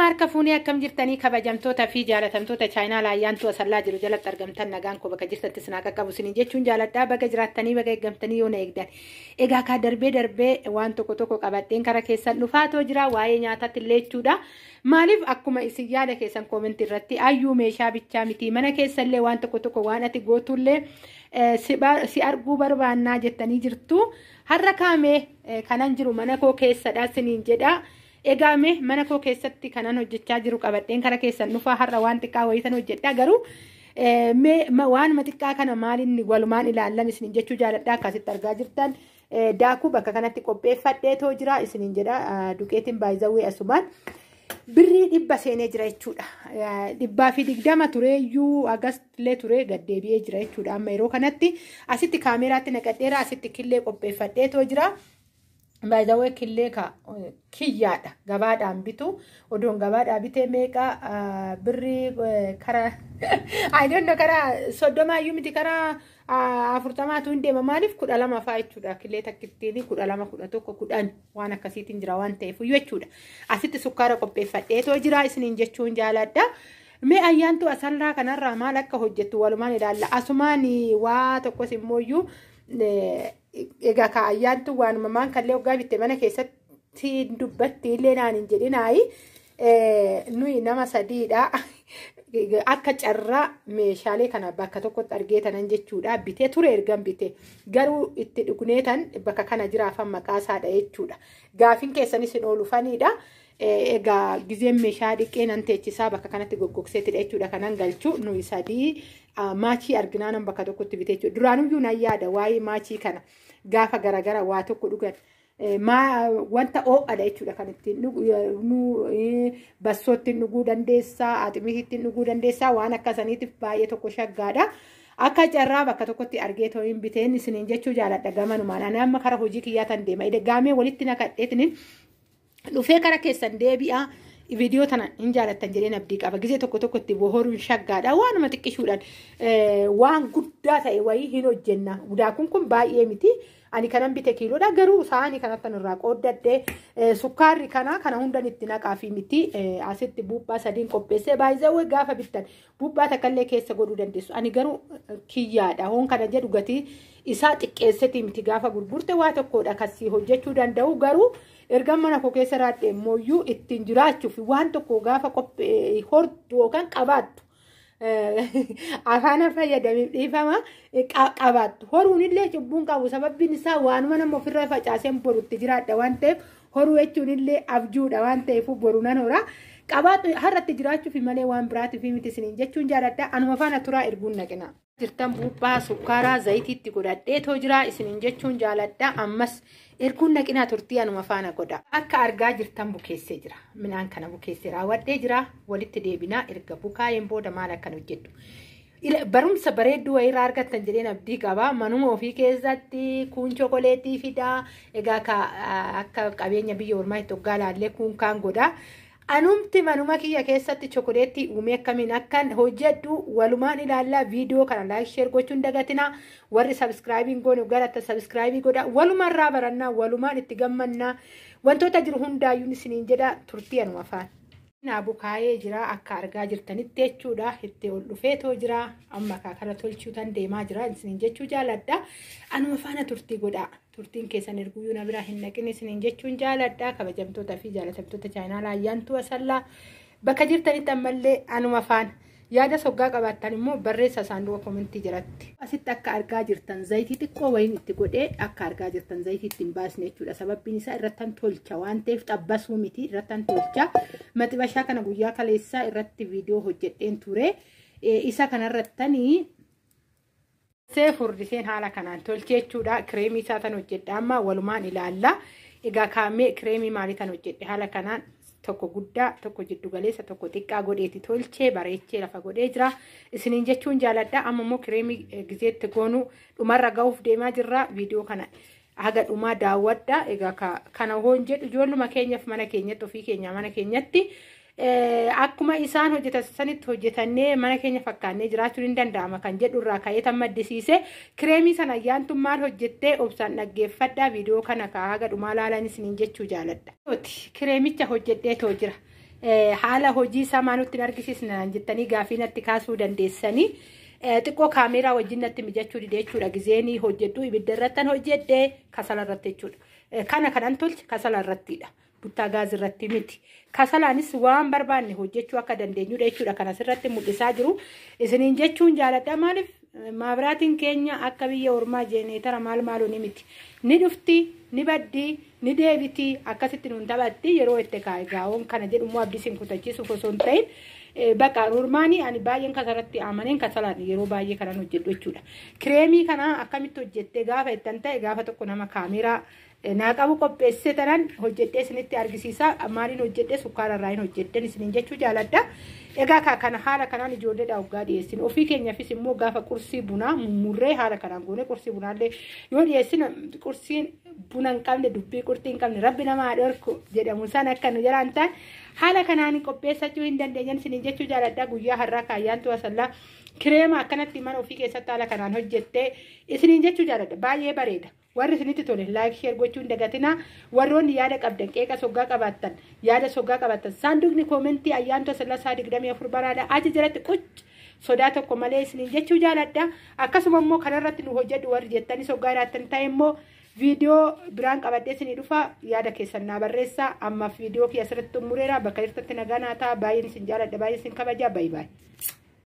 harka fuunee akkam jirtanii kabajamtoota fi jaalatamtoota chaayinaal ayyaantu asallaa jiru jalatti argamtan nagaan ko bakka jirtatti sinaa qaqqabu isiniin jechuun jaaladhaa baga jiraattanii baga eeggamtanii yoo na eegdan. Egaa ka darbee waan tokko qabadheen kara keessan dhufaatoo jira waa'ee nyaataatti illee jechuudha. Maaliif akkuma isin yaada keessan koomentii irratti ayyuu meeshaa bichaa miti mana keessallee waan tokko waan ati gootullee si arguu barbaannaa jettanii jirtu. Har'a kaamee kanan jiru mana koo keessadha isiniin jedha. Egaame mana koo keessatti kanan hojjechaa jiru qabadheen kara keessan dhufaa har'a waan xiqqaa wayitan hojjedha garuu waan xiqqaa kana maalinni walumaan ilaallan isiniin jechuu jaaladha akkasitti argaa jirtan daakuu bakka kanatti qopheeffadheetoo jira isiniin jedha duqeetiin baay'izawwee asumaan birrii 100 seenee jira jechuudha 120 tureeyyuu agastillee ture gaddeebi'ee jira jechuudha amma yeroo kanatti asitti kaameraatti naqadheera asitti killee qopheeffadheetoo jira. Baay'ee killee kiyyaadha gabaadhaan bitu odoon gabaadhaa bitee meeqa birrii kara I don't know kara 30 iyyuu miti kara 40tu hin deema maaliif 12 fa'aa jechuudha killee takkittiin 12 11 10 waan akkasiitiin jira waan ta'eef jechuudha asitti sukkaara qopheeffadheetoo jira isiniin jechuun jaaladha. Mee ayyaantu asallaa kanarraa maal akka hojjettu walumaan ilaalla asumaan waa tokkos immooyyuu egaa ka ayyaantu waan mamaan kallee waggaa bitte mana keessatti dubbatti illee naan hin jedhinaayi nuyi nama sadiidha akka carraa meeshaalee kana bakka tokkotti argeetanan jechuudha bitee ture ergan bitee garuu itti dhugneetan bakka kana jiraafan maqaasaadha jechuudha gaafin keessanis hin oolufaniidha. Egaa gizeen meeshaa dhiqee nan teechisaa bakka kanatti goggogseetidha jechuudha kanan galchuu nuyi sadii maachii arginaanan bakka tokkotti bitee jechuudha duraanuyyuu nan yaada waa'ee maachii kana gaafa garagara waa tokko dhugan wanta oo'adha jechuudha kan ittiin bassootti dhuguu dandeessaa aximiittiin dhuguu dandeessaa waan akkasaniitiif baay'ee tokko shaggaadha. Akka carraa bakka tokkotti argeetoo hin biteen isiniin jechuu jaaladha gamanumaan ani amma kara hojii kiyyaatan deema gaamee walitti naqadheetiniin dhufee kara keessan deebi'a viidiyoo tana hin jaalattan jedheen abdii qaba gizee tokko itti bohoruun shaggaadha waanuma xiqqishuudhaan waan guddaa ta'e wayii hin hojjenna daakuun kun baay'ee miti ani kanan bite kiiloodha garuu saanii kanattan irraa qooddadhee sukkaarri kana hundan itti naqaa fi miti asitti buuphaa sadiin qopheessee baay'ee gaafa bittan buuphaa takkaallee keessa godhuu dandeessu ani garuu kiyyaadha hoon kana jedhu gatii isaa xiqqeesseti miti gaafa gurgurte waa tokkodha kasii hojjechuu danda'u garuu erga mana koo keessa raadhee mooyyuu ittiin jiraachuuf waan tokko gaafa hortu yookaan qabaattu afaan fayyadamee dhiifama qabaattu horuun illee cubbuun qabu sababbiin isaa waanuma nama ofirra facaaseen borutti jiraadha waan ta'eef horuu jechuun illee abjuudha waan ta'eef boru nan hora qabaattu har'atti jiraachuuf malee waan biraatiif miti isiniin jechuun jaaladha anuma faana turaa erguun naqina. Jirtan buuphaa sukkaaraa zayitiitti godhadheetoo jira isiniin jechuun jaaladha ammas erguun naqinaa turtii anuma faana godha akka argaa jirtan bukeessee jira minaan kana bukeessee raawwadhee jira walitti deebinaa erga bukaayeen booda maal akkan hojjedhu barumsa bareedduu wayirraa argattan jedheen abdii qaba manuma ofii keessatti kuun chokoleetii fidaa egaa akka qabeenya biyya ormaa itti hoggaa laallee kuun kaan godha. Anumti manuma kiyya keessatti chokoleetii uumee akkamiin akkan hojjedhu walumaan ilaallaa viidiyoo kana laayik sheer gochuun dagatina warri sabskraayibiin goone galata sabskraayibii godha walumaan irraa barannaa walumaan itti gammannaa wantoota jiru hundaayyuu isiniin jedha turtii anuma afaan. Bukaayee jira akka argaa jirtanitti jechuudha itti ol dhufeetoo jira amma kana tolchuutan deemaa jira isiniin jechuu jaaladha anuma faana turtii godha. Turtiin keessan erguyyuu na biraa hin naqin isiniin jechuun jaaladha kabajamtoota fi jaalatamtoota chaayinaal ayyaantu asallaa bakka jirtanitti ammallee anuma faana yaada soggaa qabaattan immoo barreessa saanduqa koomentii jalatti. Asitti akka argaa jirtan zayitii xiqqoo wayiin itti godhee akka argaa jirtan zayitii ittiin baasne jechuudha sababbiin isaa irrattan tolcha waan ta'eef xabbasuu miti irrattan tolcha maxibashaa kana guyyaa kaleessaa irratti viidiyoo hojjedheen ture isa kanarrattanii. Furdiseen haala kanaan tolchee jechuudha kireemii isaa tan hojjedha amma walumaan ilaalla egaa kaamee kireemii maalii tan hojjedhe haala kanaan tokko guddaa tokko jiddu galeessa tokko xiqqaa godheeti tolchee bareechee lafa godhee jira isiniin jechuun jaaladha amma immoo kireemii gizeetti goonuu dhumarra ga'uuf deemaa jirra viidiyoo kana haga dhumaa daawwadha egaa kana hoon jedhu ijoolluma keenyaaf mana keenyatti ofii keenya mana keenyatti akkuma isaan hojjetan sanitti hojjetannee mana keenya fakkaannee jiraachuun hin danda'ama kan jedhu irraa ka'eetan maddisiise kireemii sana ayyaantu maal hojjettee obsaan dhaggeeffadhaa viidiyoo kana haga dhumaa laalan isiniin jechuu jaaladha. Kireemicha hojjedheetoo jira haala hojii isaa maanutti argisiisna jettanii gaafii natti kaasuu dandeessanii xiqqoo kaameeraa wajjin natti mijachuu dide jechuudha gizeenii hojjedhu ibidda irrattan hojjedhee kasala irratti jechuudha kana kanan tolche kasala irrattidha buttaa gaazii irratti miti kasalaanis waan barbaanne hojjechuu akka dandeenyudha jechuudha kanas irratti mul'isaa jiru isiniin jechuun jaaladha maaliif maabraatiin keenya akka biyya ormaa jeeneetara maaloo ni miti ni dhufti ni baddi ni deebiti akkasitti nuun taphatti yeroo itti gaa'oon kana jedhumoo abdisiin kutachiisuuf osoo hin ta'in bakka normaanii ani baay'een kasarratti amaneen kasalaan yeroo baay'ee kanan hojjedhu jechuudha kireemii kana akkamitti hojjettee gaafa ittan ta'e gaafa tokko nama kaameeraa naa qabu qopheessee tanan hojjedhee isinitti argisiisa maaliin hojjedhee sukkaara irraa hin hojjedheen isiniin jechuu jaaladha egaa kana haala kanaan ijoolleedhaa waggaa dhiyeessin ofii keenyaafis immoo gaafa qursii bunaa mummurree haala kanaan goone qursii bunaallee yoo dhiyeessin qursiin buna hin qabne dubbii qurxii hin qabne rabbi namaa dhorku jedhamu san akka nu jalaan ta'an haala kanaan qopheessachuu hin dandeenyan isiniin jechuu jaaladha guyyaa har'aa kaayyaantu asallaa kireema akkanatti mana ofii keessatti haala kanaan hojjettee isiniin jechuu jaaladha baay'ee bareeda warri isinitti tole laayik sheer gochuun dagatina warroonni yaada qabdan qeeqa soggaa qabaattan yaada soggaa qabaattan saanduqni koomentii ayyaantu asallaa 24 baraadha achi jalatti qucc sodaa tokko malee isiniin jechuu jaaladha akkasuma immoo kanarratti nu hojjedhu warri jettanii soggaa jiraattan ta'e immoo viidiyoo biraan qabadhee isinii dhufa yaada keessan naa barreessaa ammaaf viidiyoo kiyya asirratti xumureera bakka jirtatti nagaa naa ta'a baay'een isin jaaladha baay'een isin kabaja baay'ee.